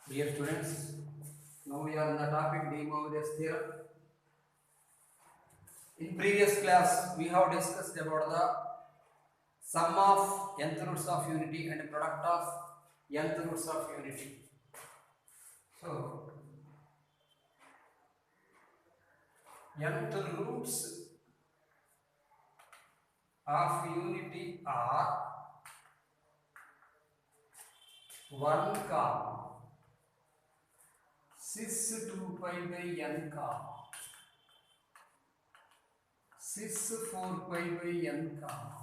Dear students, now we are on the topic De Moivre's theorem. In previous class, we have discussed about the sum of nth roots of unity and product of nth roots of unity. So, nth roots of unity are 1 comma cis 2 pi by n comma cis 4 pi by n comma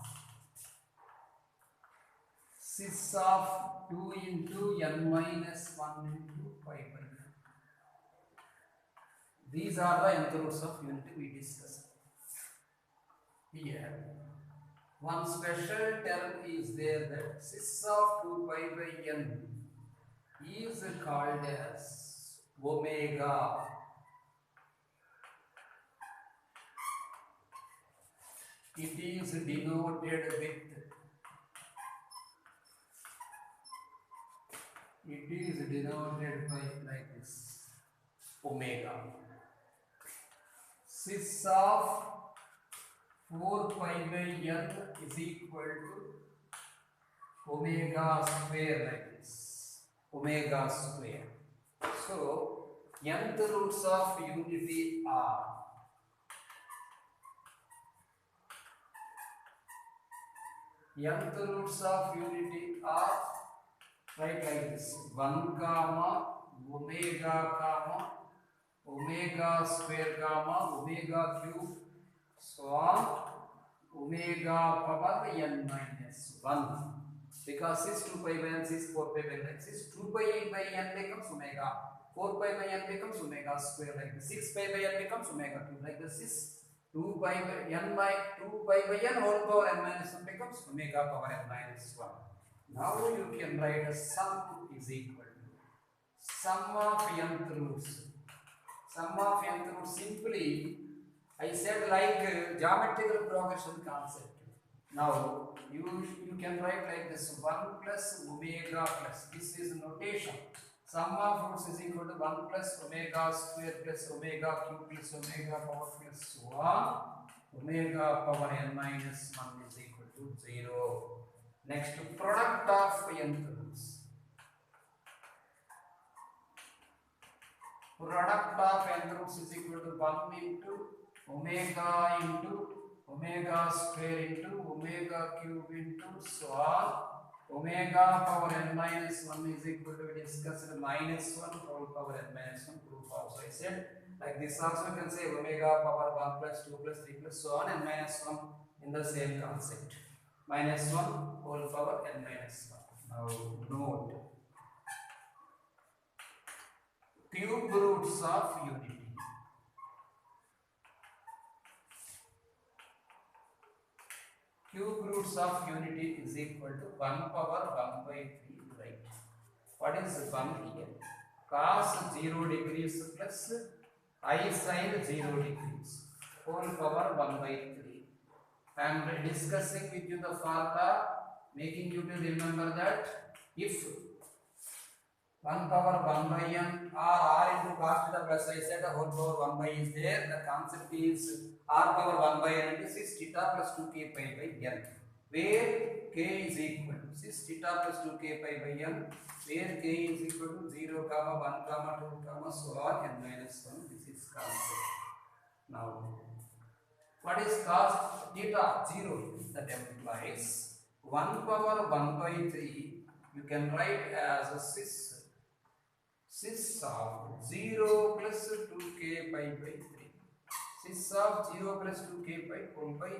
cis of 2 into n minus 1 into pi by n. These are the nth roots of unity we discussed. Here, one special term is there that cis of 2 pi by n is called as omega. It is denoted by like this omega. Cis of 4 pi by n is equal to omega square like this. Omega square. So, nth roots of unity are right like this 1 comma omega comma omega square comma omega cube so on omega power n minus 1 because cis 2 pi by n cis 4 pi by n cis 2 pi by n becomes omega 4 pi by n becomes omega square like this 6 pi by n becomes omega cube like this cis 2 pi by n by 2 pi by n whole power n minus 1 becomes omega power n minus 1. Now you can write a sum is equal to sum of nth roots. Sum of nth roots simply I said like geometrical progression concept. Now you can write like this 1 plus omega plus this is notation. Sum of roots is equal to 1 plus omega square plus omega cube plus omega power plus so on. Omega power n minus 1 is equal to 0. Next, product of nth roots. Product of nth roots is equal to 1 into omega square into omega cube into so on. Omega power n minus 1 is equal to, we discussed minus 1 whole power n minus 1 proof also. I said like this also you can say omega power 1 plus 2 plus 3 plus so on and minus 1 in the same concept. Minus 1 whole power n minus 1. Now note cube roots of unity. Cube roots of unity is equal to 1 power 1 by 3, right? What is 1 here? Cos 0 degrees plus I sin 0 degrees whole power 1 by 3. I am discussing with you the formula, making you to remember that if 1 power 1 by n or r into cos theta plus I said a whole power 1 by is there, the concept is r power 1 by n into 6 theta plus 2k pi by n, where k is equal to 6 theta plus 2k pi by n, where k is equal to 0 comma 1 comma 2 comma so on n minus 1. This is concept. Now what is cos theta? 0. That implies 1 power 1 by 3 you can write as a cis of 0 plus 2k pi by 3. Cis of 0 plus 2k pi whole by 3.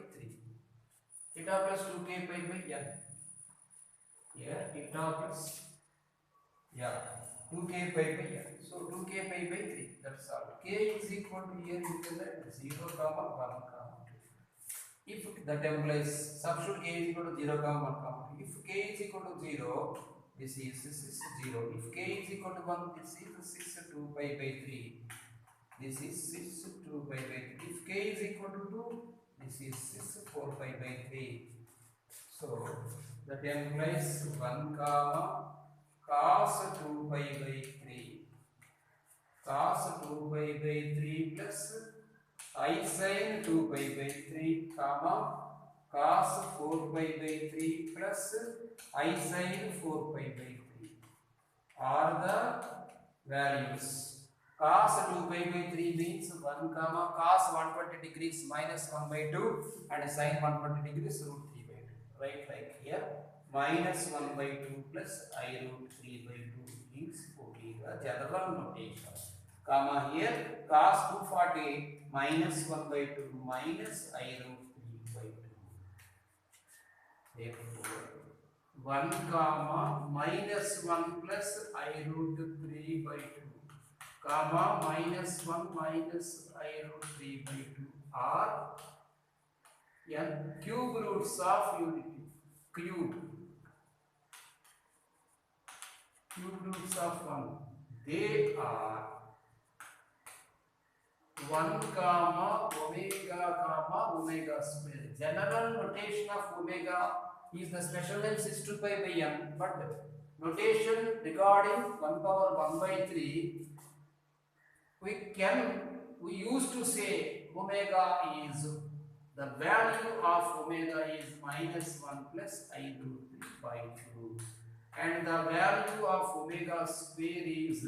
Theta plus 2k pi by n. Here theta plus 2k pi by n. So 2k pi by 3. That's all. K is equal to here you can write 0 comma 1 comma 2. If that implies substitute k is equal to 0 comma 1 comma 2. If k is equal to 0, this is 0. If k is equal to 1, this is 2 pi by 3. This is 2 pi by 3. If k is equal to 2, this is 4 pi by 3. So that implies 1 comma cos 2 pi by 3 cos 2 pi by 3 plus I sin 2 pi by 3 comma cos 4 pi by 3 plus I sin 4 pi by 3 are the values. Cos 2 pi by 3 means 1 comma cos 120 degrees minus 1 by 2 and sin 120 degrees root 3 by 2. Right, like here minus 1 by 2 plus I root 3 by 2 is omega general notation. Comma here cos 240 minus 1 by 2 minus I root 3 by 2. Therefore 1 comma minus 1 plus I root 3 by 2 comma minus 1 minus I root 3 by 2 are n cube roots of unity. Cube roots of 1. They are 1 comma omega square. General notation of omega is the special name 6 pi by n, but notation regarding 1 power 1 by 3 we used to say omega is the value of omega is minus 1 plus I root 3 by 2 and the value of omega square is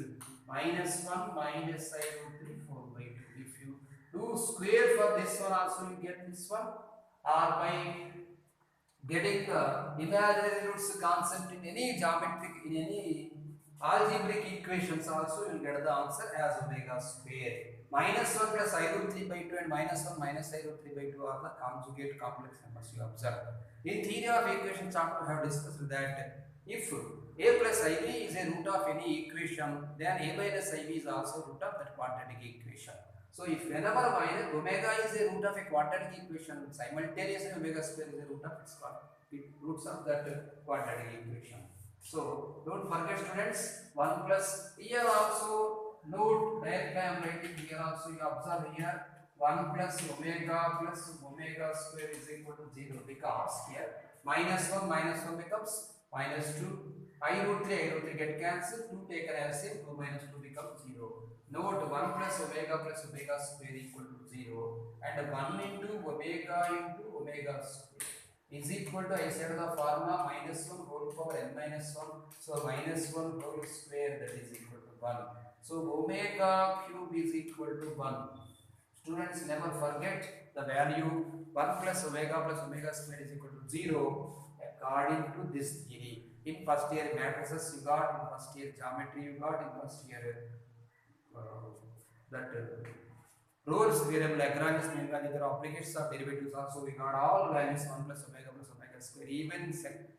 minus 1 minus I root 3 4 by 2. If you do square for this one also you get this one, or by getting the imaginary roots concept in any geometric, in any algebraic equations also you will get the answer as omega square. Minus 1 plus I root 3 by 2 and minus 1 minus I root 3 by 2 are the conjugate complex numbers you observe. In theory of equation chapter we have discussed that if a plus ib is a root of any equation, then a minus ib is also root of that quadratic equation. So if whenever omega is a root of a quadratic equation, simultaneously omega square is a root of its roots of that quadratic equation. So don't forget students, 1 plus here also note directly I am writing here also you observe here 1 plus omega square is equal to 0 because here minus 1 becomes minus 2. I root 3 get cancelled, 2 taken as same, 2 minus 2 becomes 0. Note 1 plus omega square equal to 0 and 1 into omega square is equal to, I said the formula minus 1 whole power n minus 1, so minus 1 whole square that is equal to 1. So omega cube is equal to 1. Students never forget the value 1 plus omega square is equal to 0 according to this theory. In first year matrices you got, in first year geometry you got, in first year Rolle's theorem, Lagrange's mean value, there are obligates of derivatives also we got all values 1 plus omega square. Even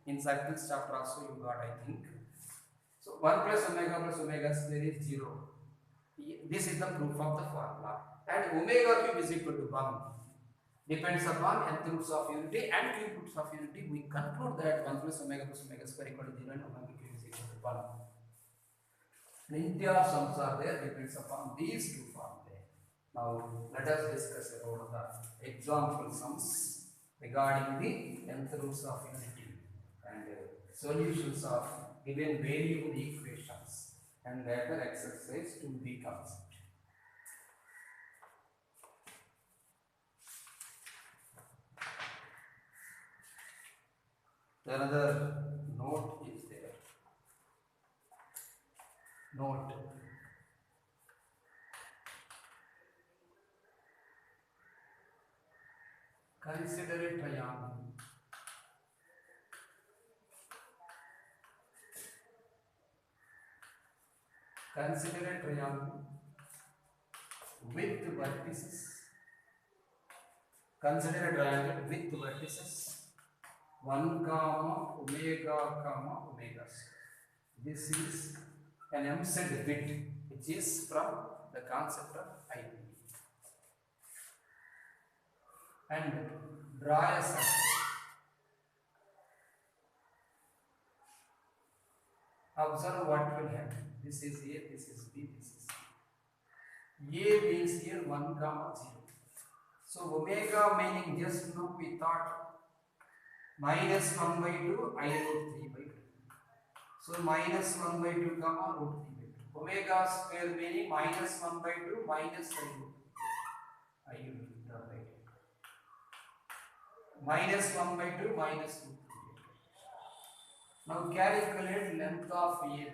in circles chapter also you got, I think. So 1 plus omega square is 0. This is the proof of the formula. And omega cube is equal to 1. Depends upon nth roots of unity and cube roots of unity. We conclude that 1 plus omega square equal to 0 and omega cube is equal to 1. Plenty of sums are there, depends upon these two formulae. Now let us discuss about the example sums regarding the nth roots of unity and solutions of given variable equations, and later exercise to the concept. Another note is there. Note. Consider a triangle. Consider a triangle with vertices. Consider a triangle with vertices 1 comma omega square. This is an MZ bit which is from the concept of IP. And draw a circle. Observe what will happen. This is A, this is B, this is C. A means here 1 comma 0. So omega meaning just now we thought minus 1 by 2 I root 3 by 2. So minus 1 by 2 comma root 3 by 2. Omega square meaning minus 1 by 2 minus I root 3. I will write it. Minus 1 by 2 minus root 3 by 2. Now calculate length of AB.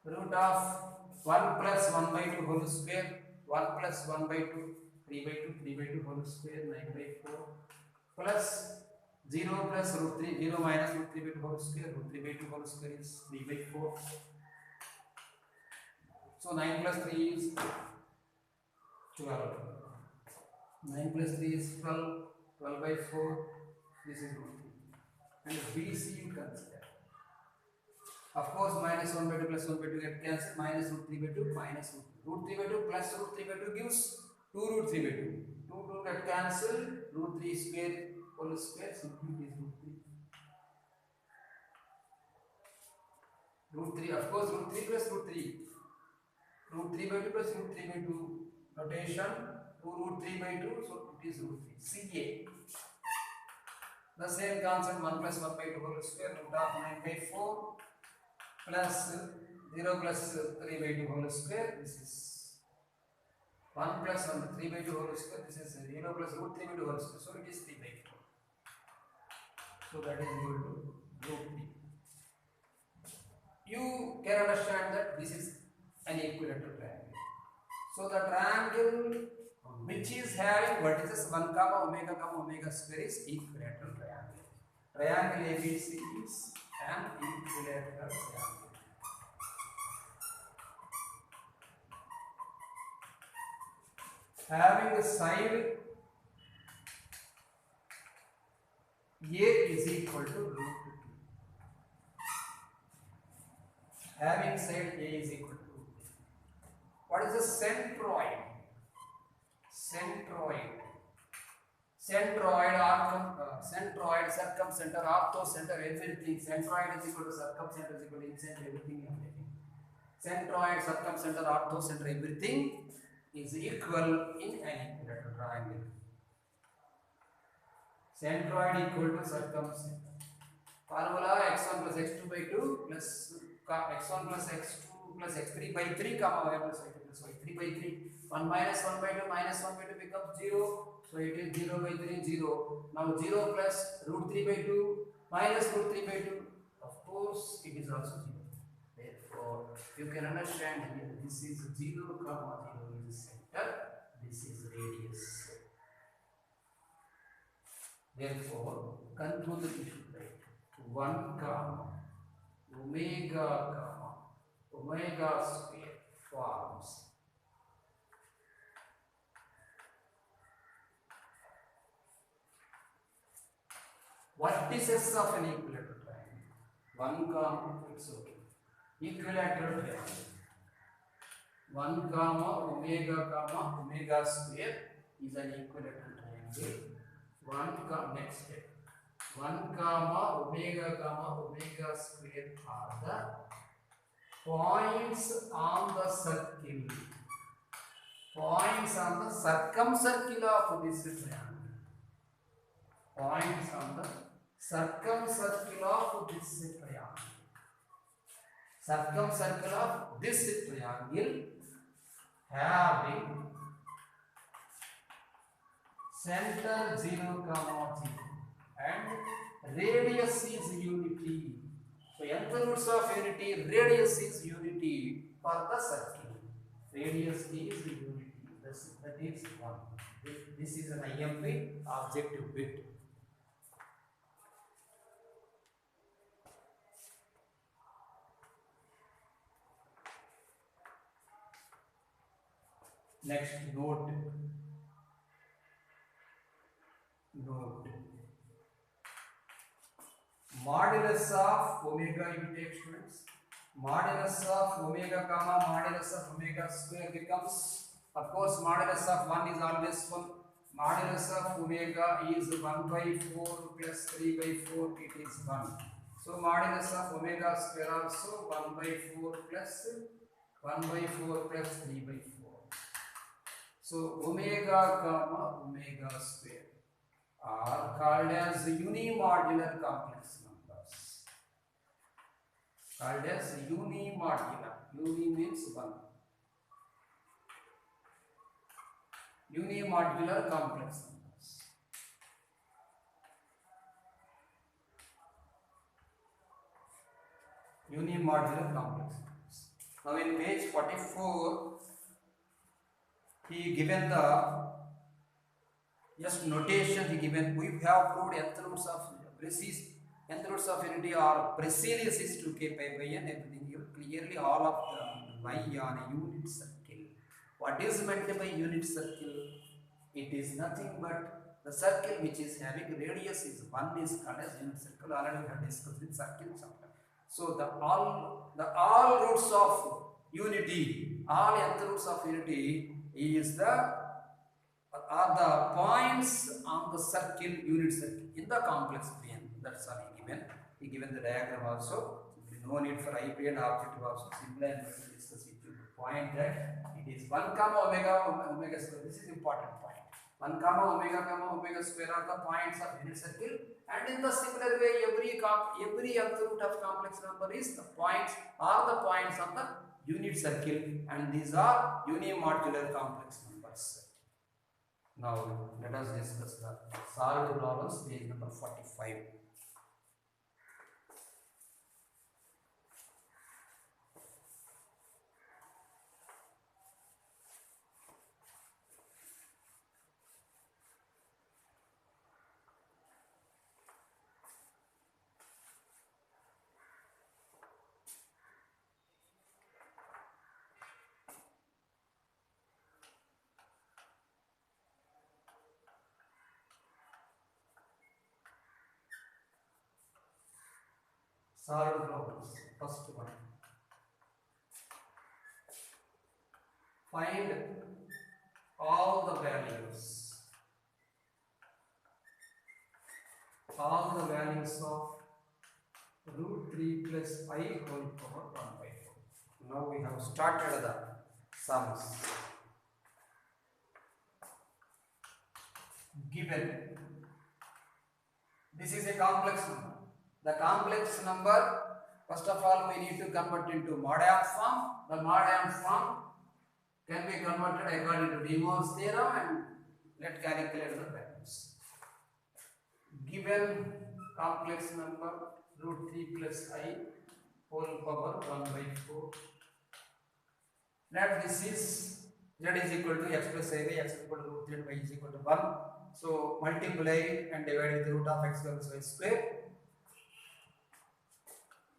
Root of 1 plus 1 by 2 whole square, 1 plus 1 by 2, 3 by 2, 3 by 2 whole square, 9 by 4, plus 0 plus root 3, 0 minus root 3 by 2 whole square, root 3 by 2 whole square is 3 by 4. So 9 plus 3 is 12. 9 plus 3 is 12, 12 by 4, this is root 3. And BC you consider. Of course, minus 1 by 2 plus 1 by 2 get cancelled, minus root 3 by 2 minus root 3 by 2 plus root 3 by 2 gives 2 root 3 by 2. 2 get cancelled, root 3 square whole square simply is root 3. Root 3, of course, root 3 plus root 3. Root 3 by 2 plus root 3 by 2 notation, 2 root 3 by 2, so it is root 3. CA. The same concept 1 plus 1 by 2 whole square, root of 9 by 4. Plus 0 plus 3 by 2 whole square, this is 1 plus 1 3 by 2 whole square, this is 0 plus root 3 by 2 whole square, so it is 3 by 4. So that is equal to root 3. You can understand that this is an equilateral triangle. So the triangle which is having vertices 1 comma omega square is equilateral triangle. Triangle ABC is an equilateral triangle. Having the side A is equal to root 2. Having side A is equal to root 2. What is the centroid? Centroid, centroid, circumcenter, orthocenter, everything. Centroid is equal to circumcenter is equal to incenter, everything. Centroid, circumcenter, orthocenter, everything is equal in an equilateral triangle. Centroid equal to circumcenter. Formula x1 plus x2 by 2 plus x1 plus x2 plus x3 by 3 comma y plus y2 plus y3 by 3. 1 minus 1 by 2 minus 1 by 2 becomes 0. So it is 0 by 3 0. Now 0 plus root 3 by 2 minus root 3 by 2. Of course it is also 0. Therefore you can understand here this is 0 comma 0 is center. This is radius. Therefore conclude we should write 1 comma omega square forms vertices of an equilateral triangle. 1 comma, it's okay. Equilateral triangle. 1 comma omega square is an equilateral triangle. 1 comma, next step. 1 comma omega square are the points on the circle. Points on the circumcircle of this triangle. Points on the circumcircle of this triangle. Circumcircle of this triangle having center 0 comma 0 and radius is unity. So nth roots of unity, radius is unity for the circle. Radius is unity. That is 1. This is an IMP objective bit. Next, note. Modulus of omega, you take students. Modulus of omega comma modulus of omega square becomes, of course, modulus of 1 is always 1. Modulus of omega is 1 by 4 plus 3 by 4, it is 1. So modulus of omega square also 1 by 4 plus 3 by 4. So omega comma omega square are called as unimodular complex numbers. called as unimodular. Uni means one. Unimodular complex numbers. Unimodular complex numbers. Now in page 44, he given the just notation he given. We have proved nth roots of precise nth roots of unity are precise is 2k pi by n. Everything here clearly all of the lie on a unit circle. What is meant by unit circle? It is nothing but the circle which is having radius is 1 is called as unit circle. Already we have discussed in circle chapter. So the all roots of unity, all nth roots of unity is the are the points on the circle, unit circle in the complex plane. That's all he given. He given the diagram also. No need for IP and objective also. Simply I'm going to discuss it to the point that it is 1 comma omega square. This is important point. 1 comma omega square are the points of unit circle, and in the similar way every nth root of complex number is the points are the points of the unit circle, and these are unimodular complex numbers. Now let us discuss the solved problems, page number 45. Solved problems. First one. Find all the values of root 3 plus I whole power 1 by 4. Now we have started the sums. Given this is a complex number. The complex number, first of all, we need to convert into mod M form. The mod M form can be converted according to De Mor's theorem, and let calculate the values. Given complex number root 3 plus I whole power 1 by 4. Let this is z is equal to x plus I by x is equal to root 3 and y is equal to 1. So multiply and divide with the root of x plus y square.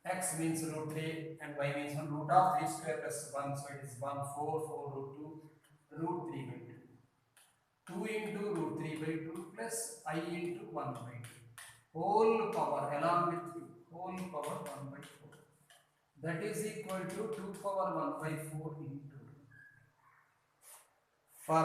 X means root 3 and y means root of 3 square plus 1, so it is 1 4 root 2 root 3 by 2. 2 into root 3 by 2 plus I into 1 by 2 whole power along with 3 whole power 1 by 4. That is equal to 2 power 1 by 4 into. For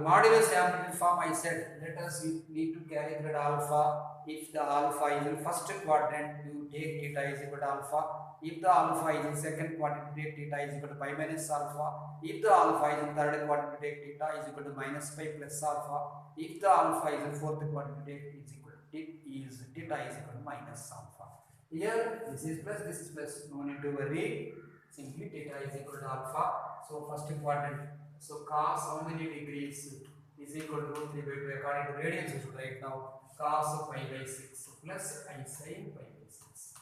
modulus amplitude form, I said let us need to calculate alpha. If the alpha is in first quadrant, you take theta is equal to alpha. If the alpha is in second quadrant, you take theta is equal to pi minus alpha. If the alpha is in third quadrant, you take theta is equal to minus pi plus alpha. If the alpha is in fourth quadrant, you take theta is equal to minus alpha. Here this is plus, no need to worry. Simply theta is equal to alpha. So first quadrant. So cos how many degrees is equal to 3 by 2 according to radians. We should write now cos pi by 6 plus I sin pi by 6.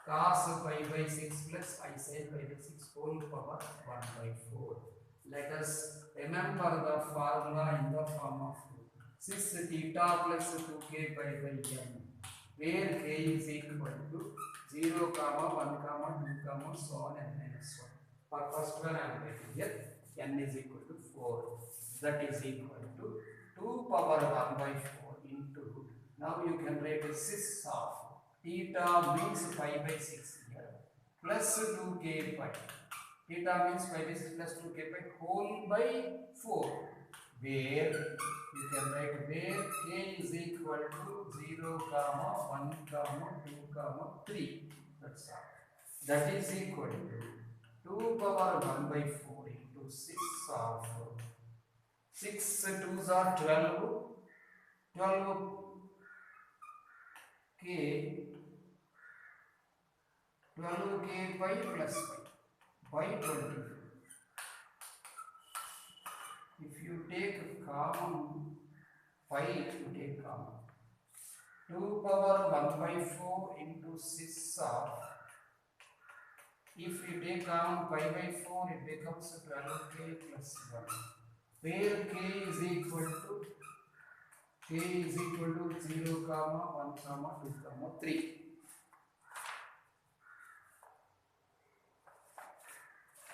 Cos pi by 6 plus I sin pi by 6 whole power 1 by 4. Let us remember the formula in the form of 6 theta plus 2k pi by n, where k is equal to 0, 1, 2, so on and minus 1. For first one I am writing here n is equal to 4. That is equal to 2 power 1 by 4 into. Now you can write 6 of theta means pi by 6 here plus 2k pi. Theta means pi by 6 plus 2k pi whole by 4. Where you can write where k is equal to 0, 1, 2, 3. That's all. That is equal to 2 power 1 by 4 into 6 of 6 2s are 12 k 12k pi plus pi by 20. If you take common pi, you take common 2 power 1 by 4 into 6 of, if you take common pi by 4, it becomes 12k plus 1, where k is equal to 0 comma 1 comma 2 comma 3.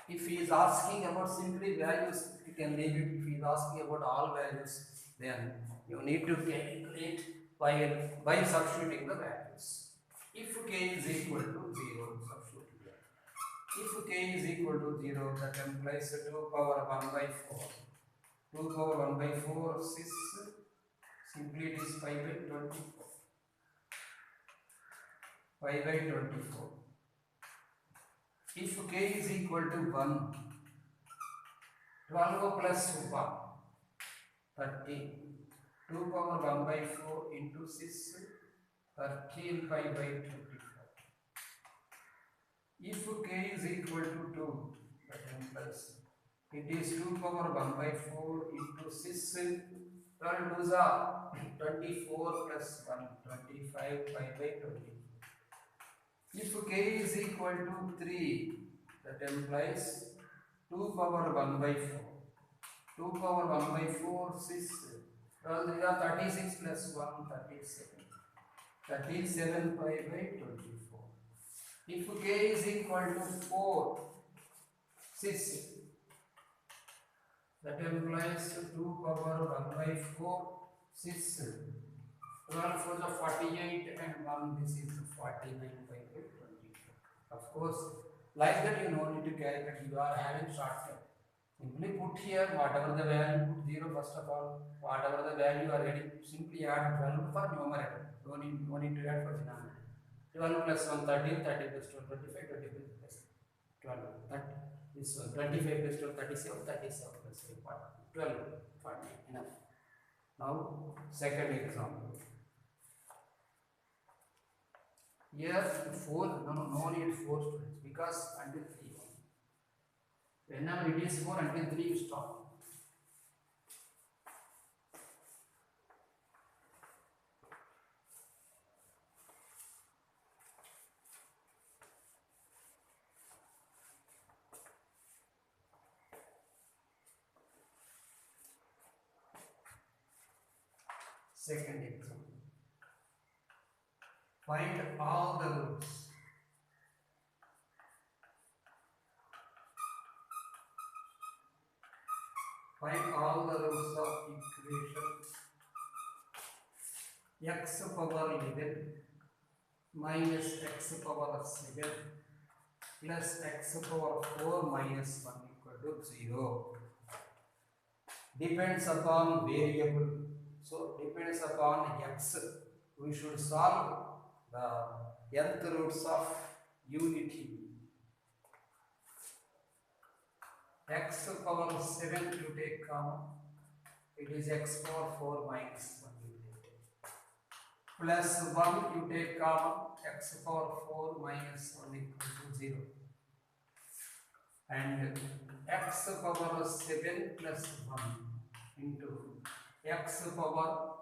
If he is asking about simply values, you can leave it. If he is asking about all values, then you need to calculate by substituting the values. If k is equal to 0, substitute here. If k is equal to 0, that implies 2 power 1 by 4. 2 power 1 by 4, 6. Simply it is 5 by 24. 5 by 24. If k is equal to 1, 12 plus 1, 13. 2 power 1 by 4 into 6, 13 pi by 24. If k is equal to 2, that implies it is 2 power 1 by 4 into 6, 12 2s are 24 plus 1, 25 pi by 24. If k is equal to 3, that implies 2 power 1 by 4. 2 power 1 by 4, 6. Well, these are 36 plus 1, 37. 37 pi by 24. If k is equal to 4, 6. That implies 2 power 1 by 4, 6. 12 for the 48 and 1, this is 49 pi by 24. Of course, like that you no need to calculate, you are having shortcut. Simply put here whatever the value, put 0 first of all, whatever the value you are getting, simply add 12 for numerator. No need to add for denominator. 12 plus 1, 13, 30 plus 12, 25, 25 plus 12. That is 25 plus 12, 37, 37 plus 5, 12, 40, enough. Now, second example. Here, 4, no need 4 students, because until 3. Whenever it is 4, until 3 you stop. Second example. Find all the roots. Find all the roots of equation x power 11 minus x power 7 plus x power 4 minus 1 equal to 0. Depends upon variable. So depends upon x. We should solve the nth roots of unity. X power 7 you take common, it is x power 4 minus 1 you take. Plus 1 you take common, x power 4 minus 1 equal to 0. And x power 7 plus 1 into x power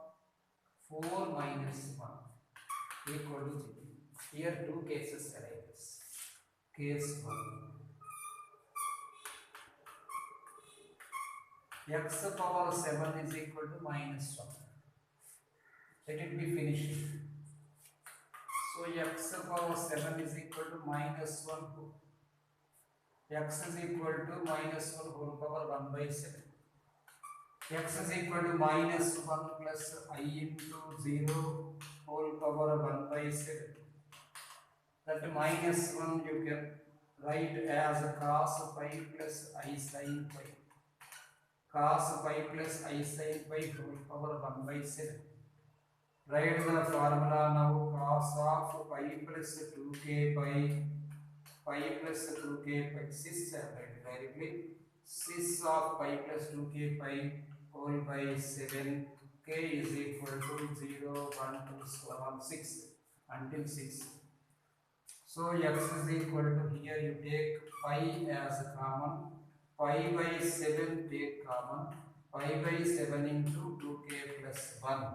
4 minus 1 equal to 0. Here two cases arise. Case 1. X power 7 is equal to minus 1. Let it be finished. So x power 7 is equal to minus 1. X is equal to minus 1 whole power 1 by 7. X is equal to minus 1 plus I into 0 whole power 1 by 7. That minus 1 you can write as cos pi plus I sin pi. Cos pi plus I sin pi whole power 1 by 7. Write the formula now. Cos of pi plus 2k pi plus 2k pi. Cis write directly. Cis of pi plus 2k pi whole by 7. K is equal to 0, 1, 2, 6 until 6. So x is equal to, here you take pi as common, pi by 7 take common, pi by 7 into 2k plus 1,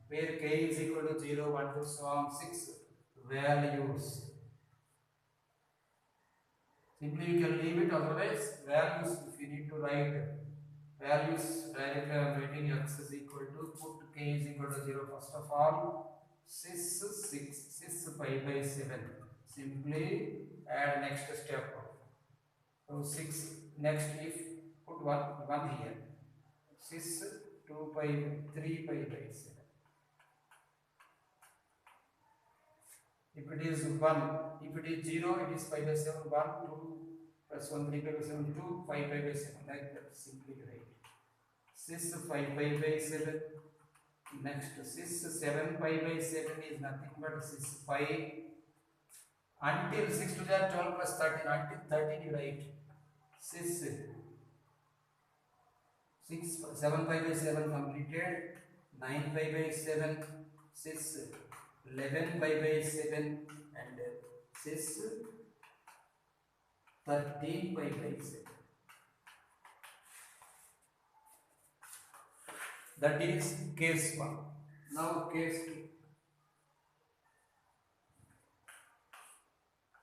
where k is equal to 0, 1 to so on 6 values. Simply you can leave it, otherwise values, if you need to write values directly, I am writing x is equal to, put k is equal to 0 first of all, 6 pi by 7, simply add next step. So 6, next if put 1 here, 6 2 pi 3 pi by 7. If it is 1, if it is 0, it is pi by 7, 1 2 plus 1 3 pi by 7 2 5 pi by 7, like that, simply write 6 5 pi by 7. Next 6 7 pi by 7 is nothing but 6 pi until 6 to the 12 plus 13, until 13 you write 6 7 pi by 7 completed, 9 pi by 7, 6 11 pi by 7, and 6 13 pi by 7. That is case 1. Now case 2.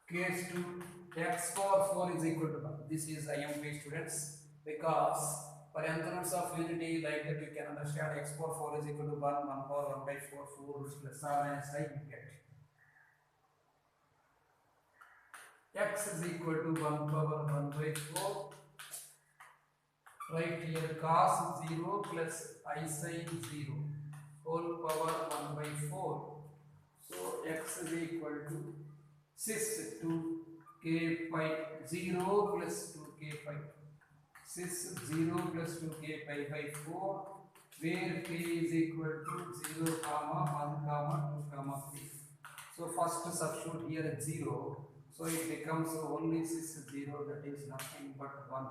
Case 2, x power 4 is equal to 1. This is IMP students, because for nth roots of unity, like that you can understand x power 4 is equal to 1, 1 power 1 by 4, 4 roots plus r minus I you get. X is equal to 1 power 1 by 4. Right here cos 0 plus I sin 0 whole power 1 by 4. So x is equal to 6 to k pi 0 plus 2k pi. 6 0 plus 2k pi by 4, where k is equal to 0 comma 1 comma 2 comma 3. So first substitute here at 0, so it becomes only 6 0, that is nothing but 1.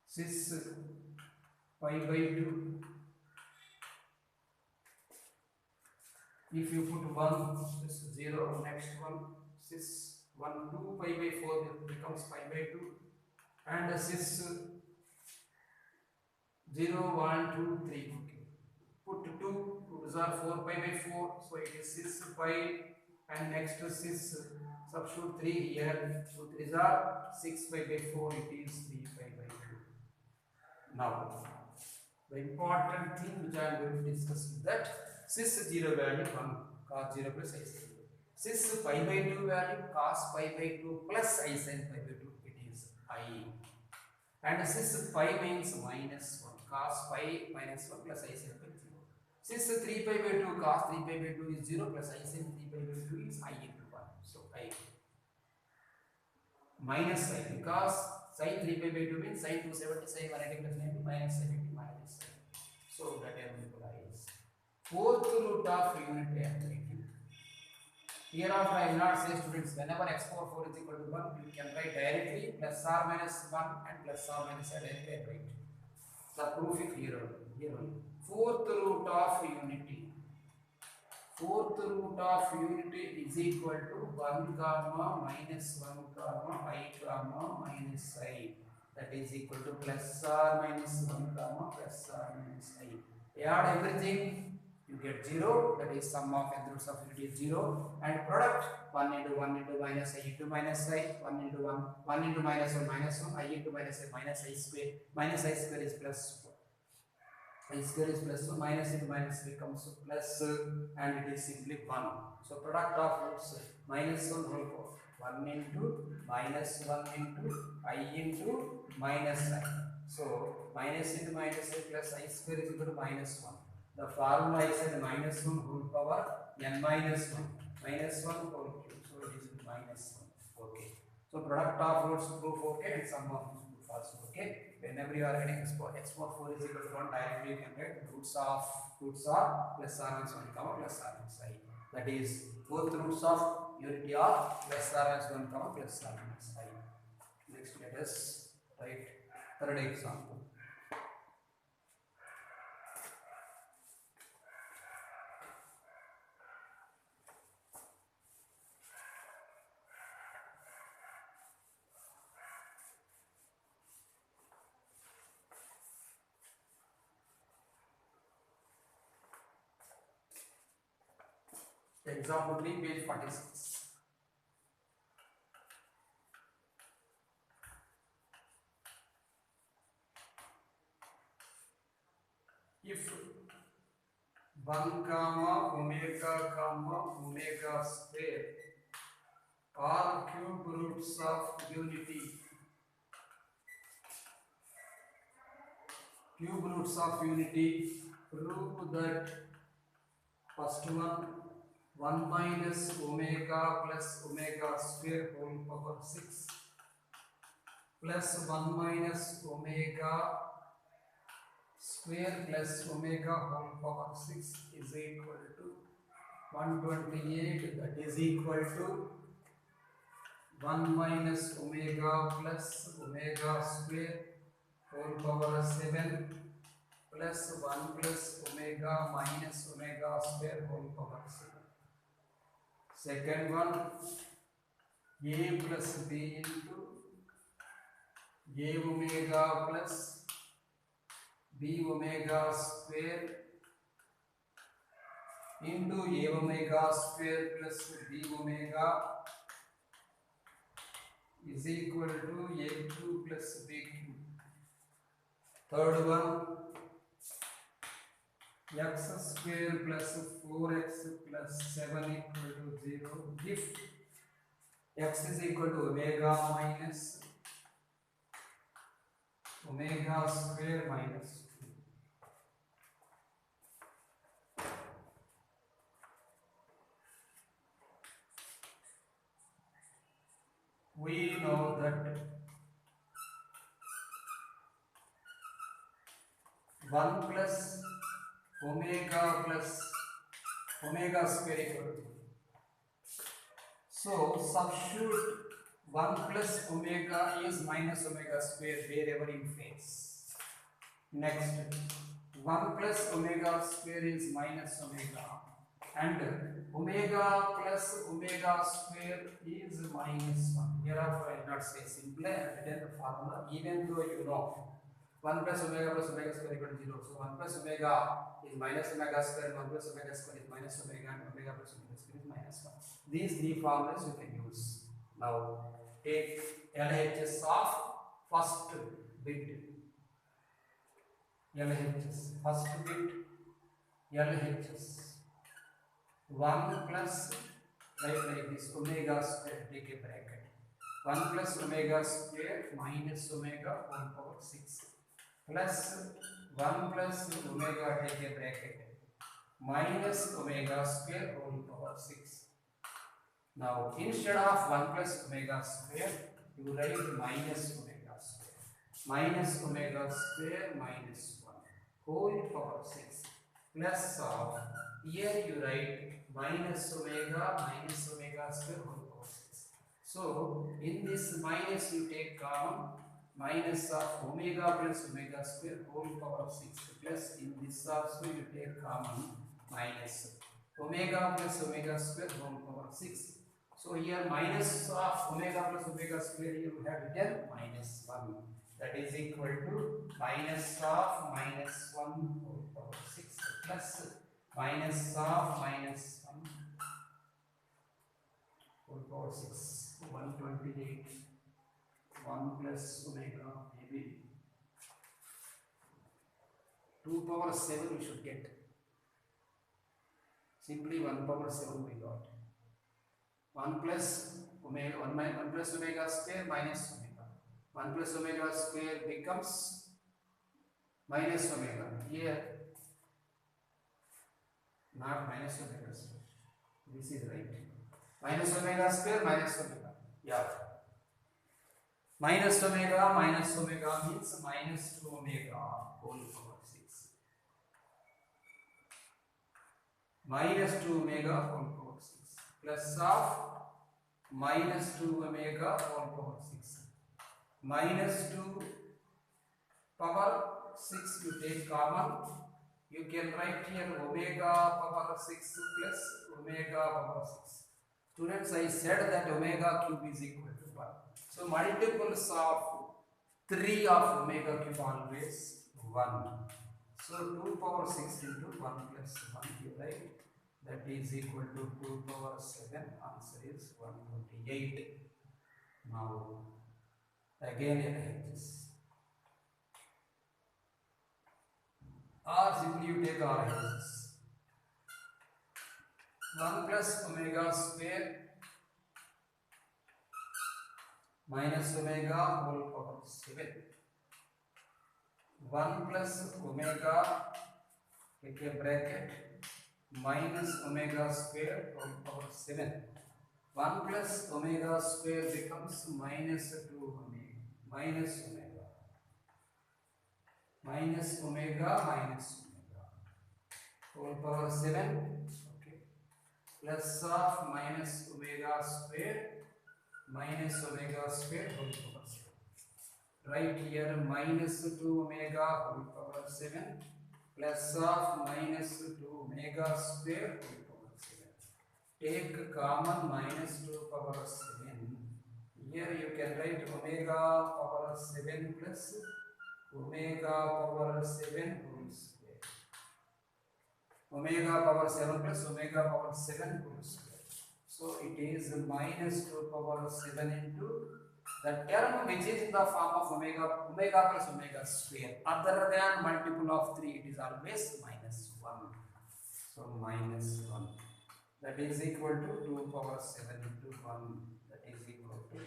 6 pi by 2. If you put 1, this 0, next one 6 1 2 pi by 4, it becomes pi by 2, and 6 0 1 2 3. Okay. Put 2 2s are 4 pi by 4, so it is 6 pi, and next 6 substitute 3 here, so 3s are 6 pi by 4, it is 3 pi by 2. Now the important thing which I am going to discuss is that 6 0 value 1 cos 0 plus I sin 0. 6 pi by 2 value cos pi by 2 plus I sin pi by 2, it is I. And 6 pi means minus 1, cos pi minus 1 plus I sin pi 0. 6 3 pi by 2 cos 3 pi by 2 is 0 plus I sin 3 pi by 2 is I into 1. So I minus I, because sin 3 pi by 2 means sin 270 sin 180 plus 90 minus 70 minus I. So that implies fourth root of unity angle. Hereafter I will not say students, whenever x power 4 is equal to 1, you can write directly plus or minus 1 and plus or minus I directly write. The proof is here only. Fourth root of unity. Fourth root of unity is equal to 1 comma minus 1 comma I comma minus I. That is equal to plus or minus 1 comma plus or minus I. Add everything, you get 0, that is sum of nth roots of unity is 0, and product 1 into 1 into minus I into minus I, 1 into 1, 1 into minus 1 minus 1, I into minus I square, minus I square is plus 1, I square is plus 1, minus into minus becomes plus, and it is simply 1. So product of roots minus 1 whole power, 1 into minus 1 into I into minus I. So minus into minus I plus I square is equal to minus 1. The formula is at minus 1 whole power n minus 1, minus 1 whole cube. So it is minus 1. Okay. So product of roots proof okay, and sum of roots proof also okay. Whenever you are getting x power 4 is equal to 1, directly you can get roots are plus r minus 1 comma plus r minus I. That is both roots of unity are plus r minus 1 comma plus r minus I. Next let us write third example. Example 3, page 46. If 1 comma omega square are cube roots of unity, prove that first one 1 minus omega plus omega square whole power 6 plus 1 minus omega square plus omega whole power 6 is equal to 128, that is equal to 1 minus omega plus omega square whole power 7 plus 1 plus omega minus omega square whole power 7. Second one, a plus b into a omega plus b omega square into a omega square plus b omega is equal to a2 plus b2. Third one, x square plus 4x plus 7 equal to 0 if x is equal to omega minus omega square minus 2. We know that 1 plus omega square equal to 2. So substitute 1 plus omega is minus omega square wherever you face. Next, 1 plus omega square is minus omega, and omega plus omega square is minus 1. Hereafter I will not say simply, I have written the formula even though you know 1 plus omega square equal to 0. So 1 plus omega is minus omega square, 1 plus omega square is minus omega, and omega plus omega square is minus 1. These three formulas you can use. Now take LHS of first bit. LHS, first bit LHS. 1 plus, write like this, omega square, take a bracket. 1 plus omega square minus omega whole power 6 plus 1 plus omega, take a bracket, minus omega square whole power 6. Now instead of 1 plus omega square, you write minus omega square. Minus omega square minus 1 whole power 6 plus of, here you write minus omega square whole power 6. So in this minus you take common, minus of omega plus omega square whole power 6 plus in this also you take common minus omega plus omega square whole power 6. So here minus of omega plus omega square you have written minus 1, that is equal to minus of minus 1 whole power 6 plus minus of minus 1 whole power 6, 128, 1 plus omega maybe 2 power 7 we should get. Simply 1 power 7 we got. 1 plus omega, 1 plus omega square minus omega. 1 plus omega square becomes minus omega. Here, not minus omega square. This is right. Minus omega square minus omega. Yeah. Minus omega means minus 2 omega whole power 6. Minus 2 omega whole power 6 plus of minus 2 omega whole power 6. Minus 2 power 6 you take common. You can write here omega power 6 plus omega power 6. Students, I said that omega cube is equal to 1. So multiples of 3 of omega cube always 1. So 2 power 6 into 1 plus 1 you write that is equal to 2 power 7. Answer is 128. Now again LHS. Or simply you take RHS. 1 plus omega square minus omega whole power 7. 1 plus omega, take a bracket, minus omega square whole power 7. 1 plus omega square becomes minus 2 omega, minus omega, minus omega, minus omega, whole power 7, okay, plus of minus omega square, minus omega square whole power 7. Right here minus 2 omega whole power 7 plus of minus 2 omega square whole power 7. Take common minus 2 power 7. Here you can write omega power 7 plus omega power 7 whole square. Omega power 7 plus omega power 7 whole square. So it is minus 2 power 7 into the term which is in the form of omega plus omega square. Other than multiple of 3, it is always minus 1. So minus 1. That is equal to 2 power 7 into 1. That is equal to 128.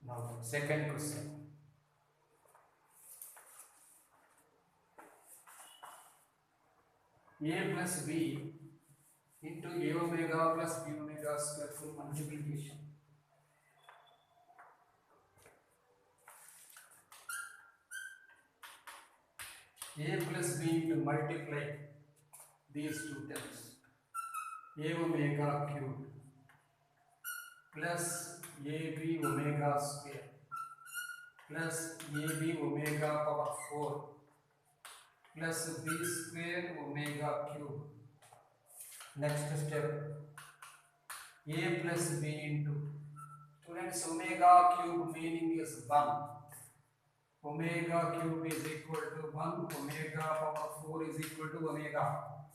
Now second question. A plus B into A omega plus B omega square full multiplication. A plus B into multiply these two terms. A omega cubed plus AB omega square plus AB omega power 4 plus B square omega cube. Next step, A plus B into, students, omega cube meaning is 1. Omega cube is equal to 1. Omega power 4 is equal to omega.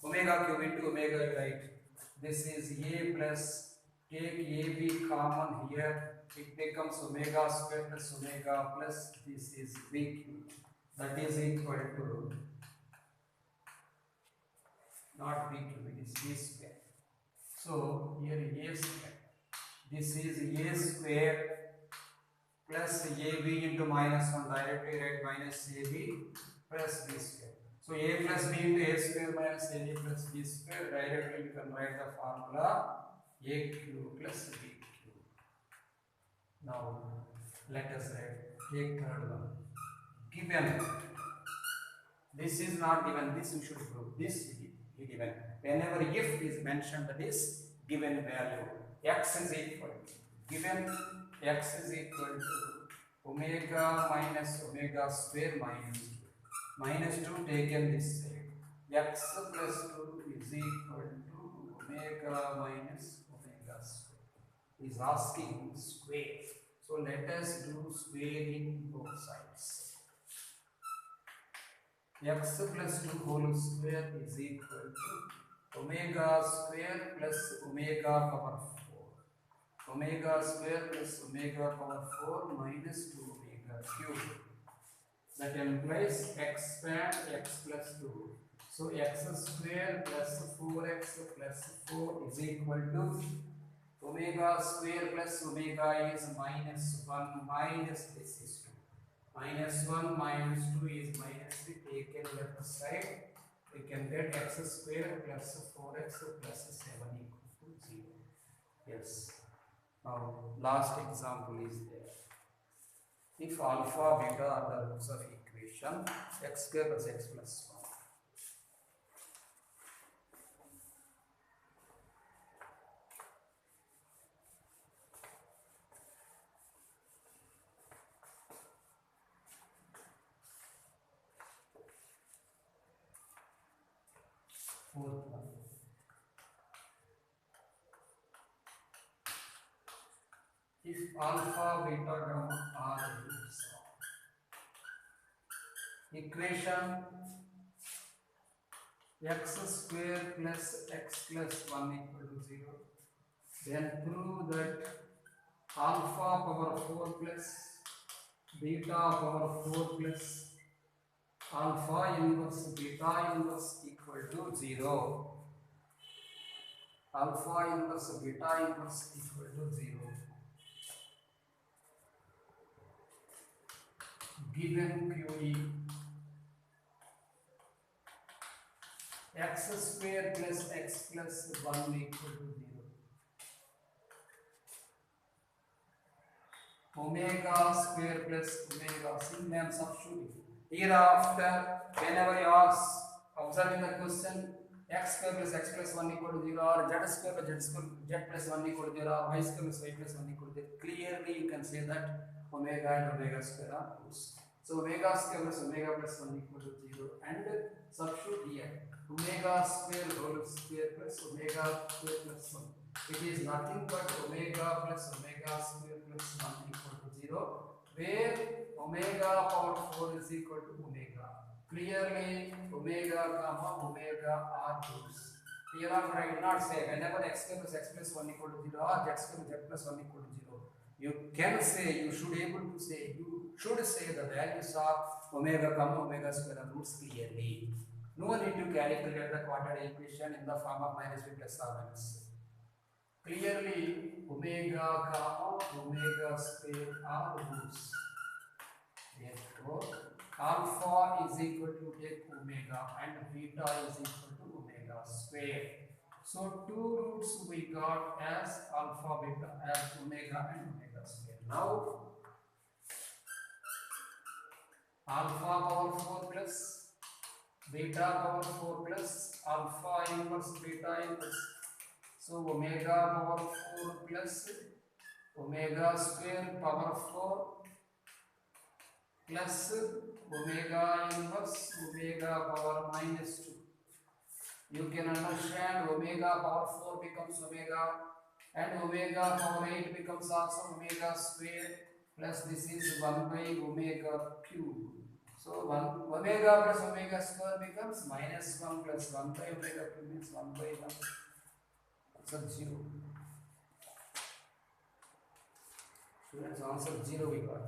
Omega cube into omega, you write. This is A plus, take AB common here. It becomes omega square plus omega plus this is B cube. That is equal to, not B cube, it is B square. So here A square. This is A square plus AB into minus 1, directly write minus AB plus B square. So A plus B into A square minus AB plus B square, directly you can write the formula A cube plus B cube. Now let us write, take third one. Given, this is not given, this you should prove, this is given. Whenever if is mentioned, that is given value. X is equal to, given x is equal to omega minus omega square minus 2. Minus 2 taken this side. X plus 2 is equal to omega minus omega square. Is asking square. So let us do squaring both sides. X plus 2 whole square is equal to omega square plus omega power 4. Omega square plus omega power 4 minus 2 omega cube. That implies expand x plus 2. So x square plus 4x plus 4 is equal to omega square plus omega is minus 1 minus this is 2. Minus 1 minus 2 is minus 3. Taken left side, we can get x square plus 4x plus 7 equal to 0. Yes. Now last example is there. If alpha, beta are the roots of equation, x square plus x plus 1. Fourth one. If alpha, beta, gamma are roots of, equation x square plus x plus 1 equal to 0. Then prove that alpha power 4 plus beta power 4 plus alpha inverse beta inverse equal to 0. Alpha inverse beta inverse equal to 0. Given QE x square plus x plus 1 equal to 0. Omega square plus omega, see I am substituting. Hereafter, whenever you ask, observing the question, x square plus x plus 1 equal to 0 or z square plus z plus 1 equal to 0 or y square plus y plus 1 equal to 0, clearly you can say that omega and omega square are close. So omega square plus omega plus 1 equal to 0 and substitute here. Omega square whole square plus omega square plus 1. It is nothing but omega plus omega square plus 1 equal to 0, where omega power 4 is equal to omega. Clearly, omega comma omega are roots. Hereafter, I will not say whenever x square plus x plus 1 equal to 0 or z square plus z plus 1 equal to 0. You can say, you should able to say, you should say the values of omega comma omega square are roots clearly. No need to calculate the quadratic equation in the form of minus b plus or minus. Clearly, omega comma omega square are roots. Therefore, alpha is equal to take omega and beta is equal to omega square. So, two roots we got as alpha, beta, as omega and omega square. Now, alpha power 4 plus beta power 4 plus alpha inverse beta inverse. So omega power 4 plus omega square power 4 plus omega inverse omega power minus 2. You can understand omega power 4 becomes omega and omega power 8 becomes also omega square plus this is 1 by omega cube. So 1 omega plus omega square becomes minus 1 plus 1 by omega cube means 1 by 1. So 0. Students, answer 0 we got.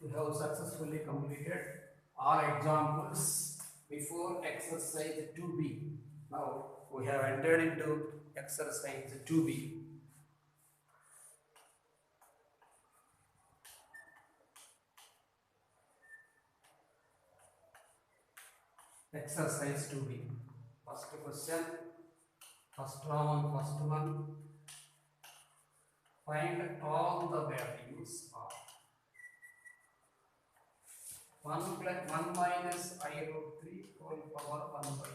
We have successfully completed all examples before exercise 2b. Now we have entered into exercise 2b. Exercise 2b. First question, first one. Find all the values of 1 minus I root 3 whole power 1 by 2.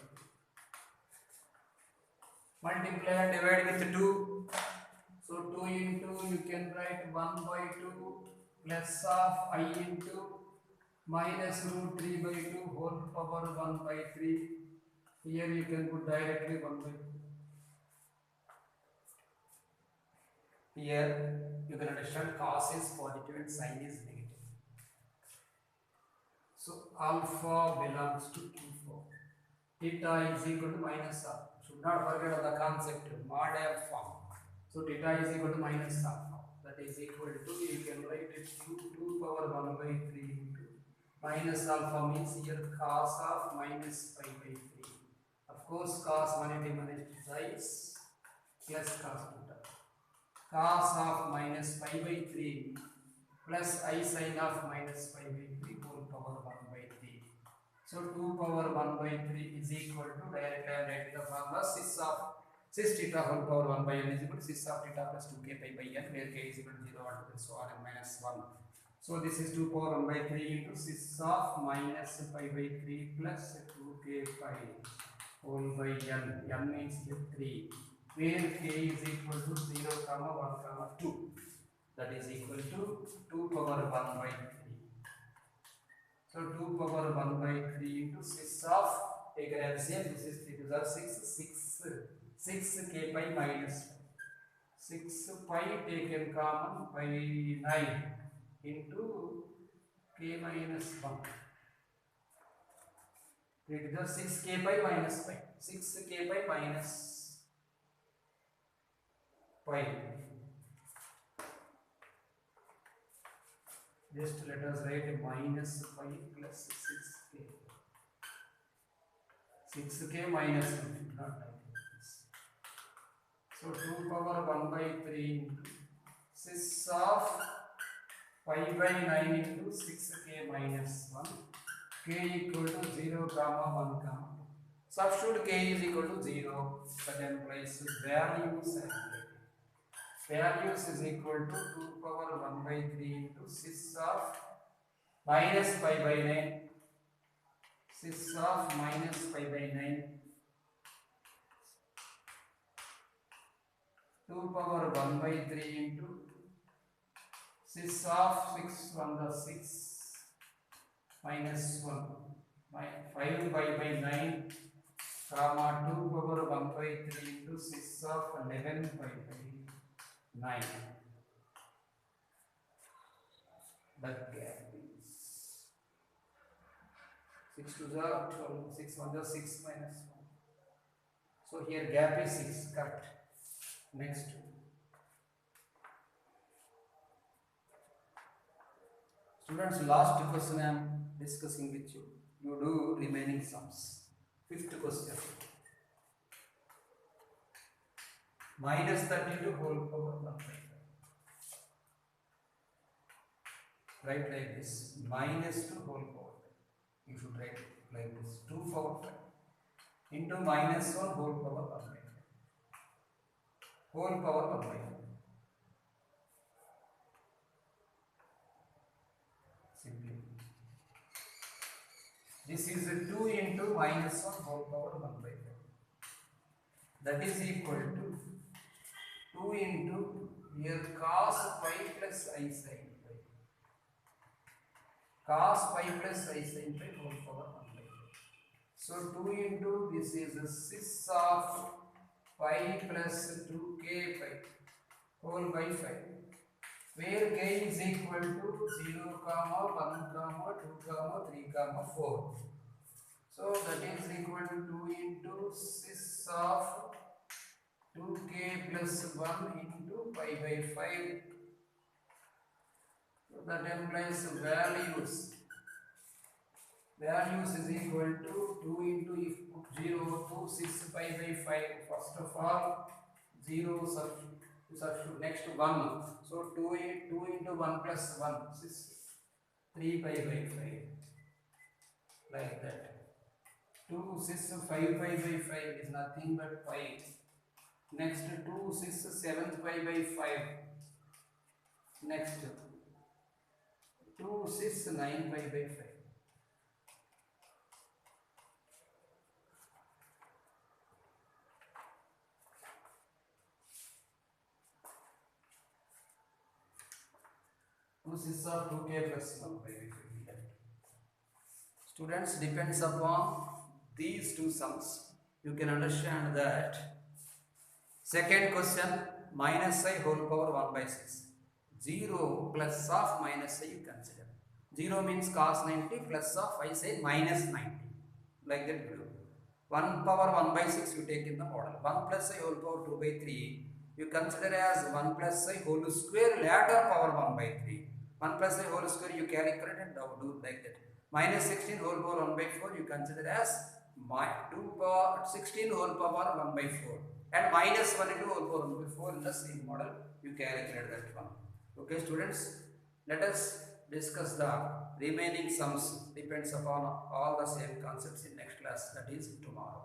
Multiply and divide with 2. So 2 into you can write 1 by 2 plus of I into minus root 3 by 2 whole power 1 by 3. Here you can put directly 1 by 2. Here you can understand cos is positive and sin is negative. So alpha belongs to Q4. Theta is equal to minus alpha. Should not forget of the concept mod alpha. So theta is equal to minus alpha. That is equal to, you can write it 2 power 1 by 3 into minus alpha means here cos of minus pi by 3. Of course, cos 180 minus plus cos theta. Cos of minus pi by 3 plus I sin of minus pi by 3 whole power 1 by 3. So 2 power 1 by 3 is equal to, directly I am writing the formula cis theta whole power 1 by n is equal to cis of theta plus 2k pi by n, where k is equal to 0 and so on and minus 1. So this is 2 power 1 by 3 into cis of minus pi by 3 plus 2k pi whole by n. N means here 3. Where k is equal to 0, 1, 2. That is equal to 2 power 1 by 3. So 2 power 1 by 3 into cis of, take an LCM, this is 3 to the 6 k pi minus 6 pi taken common by 9 into k minus 1. It is 6k pi minus pi. 6k pi minus pi. Just let us write minus pi plus 6k. 6k minus 1, not like this. So 2 power 1 by 3 into 6 of pi by 9 into 6k minus 1. K equal to 0 comma 1 comma 2. Substitute k is equal to 0. That implies values and values is equal to 2 power 1 by 3 into 6 of minus pi by 9. 6 of minus pi by 9. 2 power 1 by 3 into 6 of 6 1 the 6 minus 1 5 pi by 9 comma 2 power 1 by 3 into 6 of 11 pi by 9. The gap is 6 to the 12, 6 1 the 6 minus 1. So here gap is 6, correct. Next. Students, last question I am discussing with you. You do remaining sums. Fifth question. Minus 32 whole power 1 by 5. Write like this. Minus 2 whole power 5. You should write like this. 2 power 5 into minus 1 whole power 1 by 5. Whole power 1 by 5. Simply. This is 2 into minus 1 whole power 1 by 5. That is equal to 2 into here cos pi plus I sin pi. Cos pi plus I sin pi whole power 1 by 5. So 2 into this is 6 of pi plus 2k pi whole by 5. Where k is equal to 0 comma 1 comma 2 comma 3 comma 4. So that is equal to 2 into 6 of 2k plus 1 into pi by 5. So that implies values. Values is equal to 2 into if put 0 to 6 pi by 5. First of all 0 substitute next 1. So 2 into 1 plus 1 6 3 pi by 5 like that. 2 6 5 pi by 5 is nothing but pi. Next 2 6 7 pi by 5. Next 2 6 9 pi by 5. This is of 2k plus 1 by 5. Students, depends upon these two sums. You can understand that. Second question, minus I whole power 1 by 6. 0 plus of minus I you consider. 0 means cos 90 plus of I say minus 90. Like that below. 1 power 1 by 6 you take in the model. 1 plus I whole power 2 by 3 you consider as 1 plus I whole square later power 1 by 3. 1 plus I whole square you calculate and do like that. Minus 16 whole power 1 by 4 you consider as 2 power 16 whole power 1 by 4. And minus 1 into whole power 1 by 4 in the same model you calculate that one. Okay students, let us discuss the remaining sums. Depends upon all the same concepts in next class, that is tomorrow.